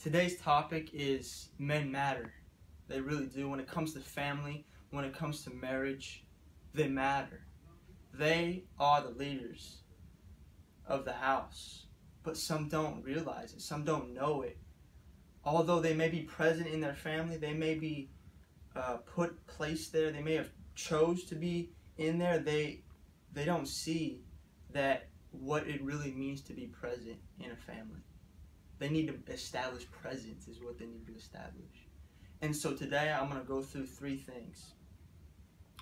Today's topic is men matter. They really do. When it comes to family, when it comes to marriage, they matter. They are the leaders of the house. But some don't realize it. Some don't know it. Although they may be present in their family, they may be placed there, they may have chose to be in there, they don't see that what it really means to be present in a family. They need to establish presence is what they need to establish. And so today I'm going to go through three things.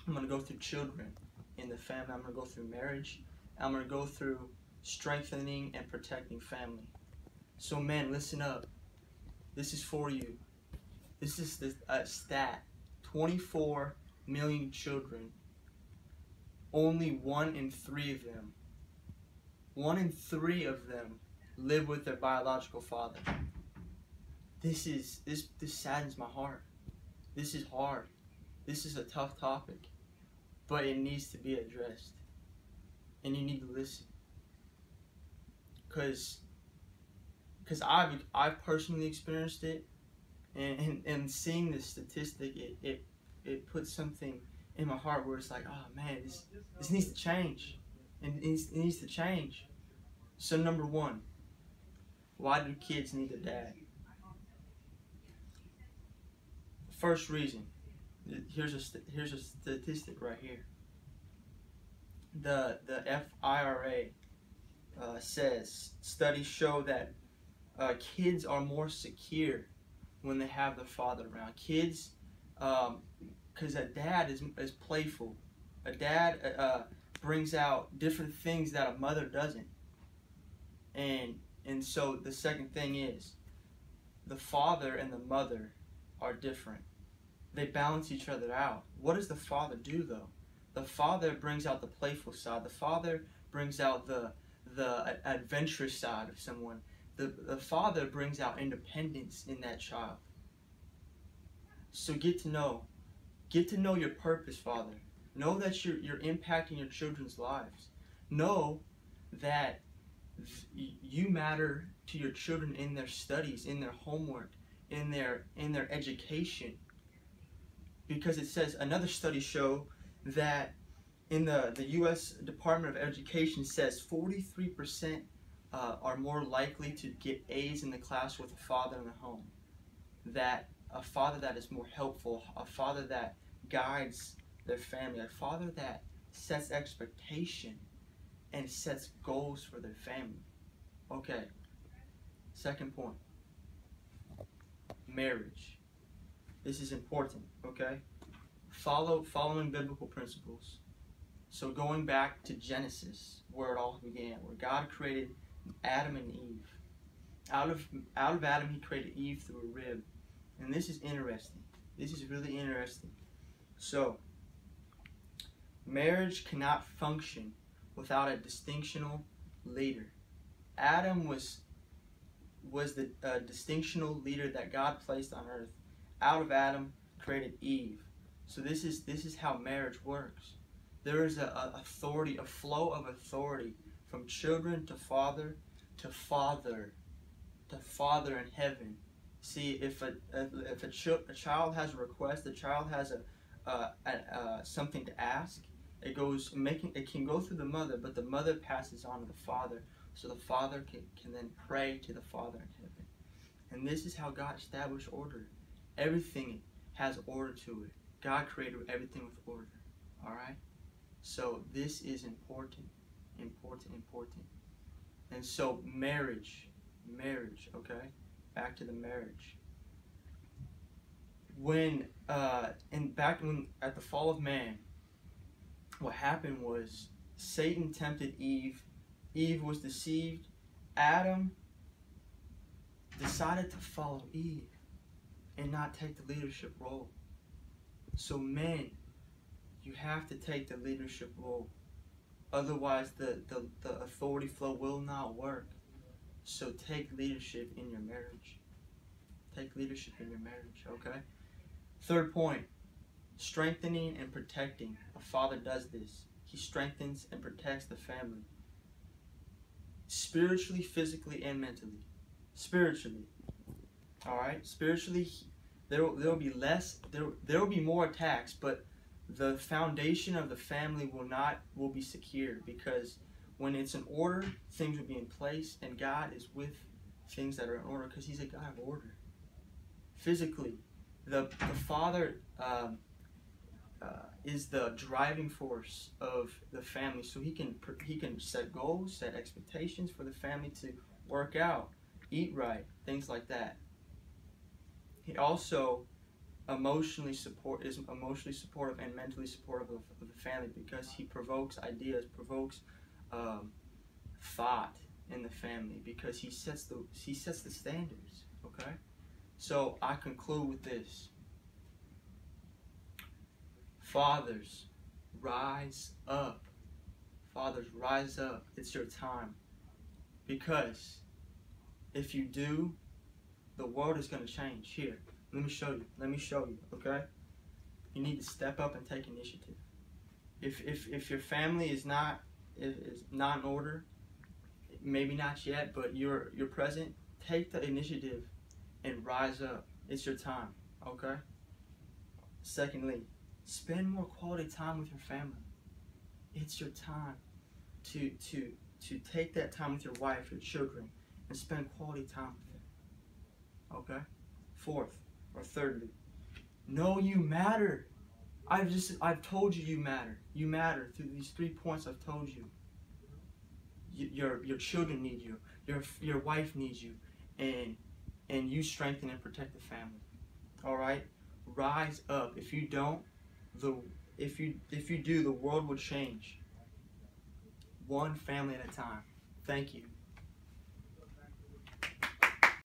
I'm going to go through children in the family. I'm going to go through marriage. I'm going to go through strengthening and protecting family. So men, listen up. This is for you. This is the stat. 24 million children. Only 1 in 3 of them. 1 in 3 of them live with their biological father. This saddens my heart. This is hard. This is a tough topic, but it needs to be addressed, and you need to listen. Cause I've personally experienced it, and seeing this statistic, it puts something in my heart where it's like, oh man, this needs to change, and it needs to change. So number one. Why do kids need a dad? First reason. Here's a statistic right here. The FIRA says studies show that kids are more secure when they have their father around. Kids, because a dad is playful. A dad brings out different things that a mother doesn't. And so the second thing is, the father and the mother are different. They balance each other out. What does the father do though? The father brings out the playful side. The father brings out the adventurous side of someone. The father brings out independence in that child. So get to know your purpose, father. Know that you're impacting your children's lives. Know that you matter to your children in their studies, in their homework, in their education. Because it says, another study show that in the U.S. Department of Education says 43% are more likely to get A's in the class with a father in the home. That a father that is more helpful, a father that guides their family, a father that sets expectation and sets goals for their family. Okay, second point. Marriage. This is important, okay? Following biblical principles. So going back to Genesis, where it all began, where God created Adam and Eve. Out of Adam, he created Eve through a rib. And this is interesting. This is really interesting. So, marriage cannot function without a distinctional leader. Adam was the distinctional leader that God placed on earth. Out of Adam created Eve. So this is how marriage works. There is a authority, a flow of authority from children to father in heaven. See, if a child has a request, a child has something to ask, it can go through the mother, but the mother passes on to the father, so the father can then pray to the Father in heaven. And this is how God established order. Everything has order to it. God created everything with order. Alright? So this is important. Important. And so marriage, okay? Back to the marriage. At the fall of man, what happened was Satan tempted Eve. Eve was deceived. Adam decided to follow Eve and not take the leadership role. So men, you have to take the leadership role. Otherwise, the authority flow will not work. So take leadership in your marriage. Take leadership in your marriage, okay? Third point, strengthening and protecting. A father does this. He strengthens and protects the family. Spiritually, physically, and mentally. Spiritually, All right, spiritually, there will be less. There will be more attacks, but the foundation of the family will be secured, because when it's in order, things will be in place, and God is with things that are in order, because He's a God of order. Physically, the father is the driving force of the family, so he can set goals, set expectations for the family to work out, eat right, things like that. He also is emotionally supportive and mentally supportive of the family, because he provokes ideas, provokes thought in the family, because he sets the standards. Okay, so I conclude with this: fathers, rise up. Fathers, rise up. It's your time, because if you do, the world is going to change. Here, let me show you. Okay, you need to step up and take initiative. If your family is not in order, maybe not yet, but you're present, take the initiative and rise up. It's your time. Okay. Secondly, spend more quality time with your family. It's your time to take that time with your wife, your children, and spend quality time with them. Okay. Fourth, or thirdly, know you matter. I've told you matter. You matter through these 3 points I've told you. Your children need you. Your wife needs you, and you strengthen and protect the family. All right, rise up. If you don't, if you do, the world will change. One family at a time. Thank you.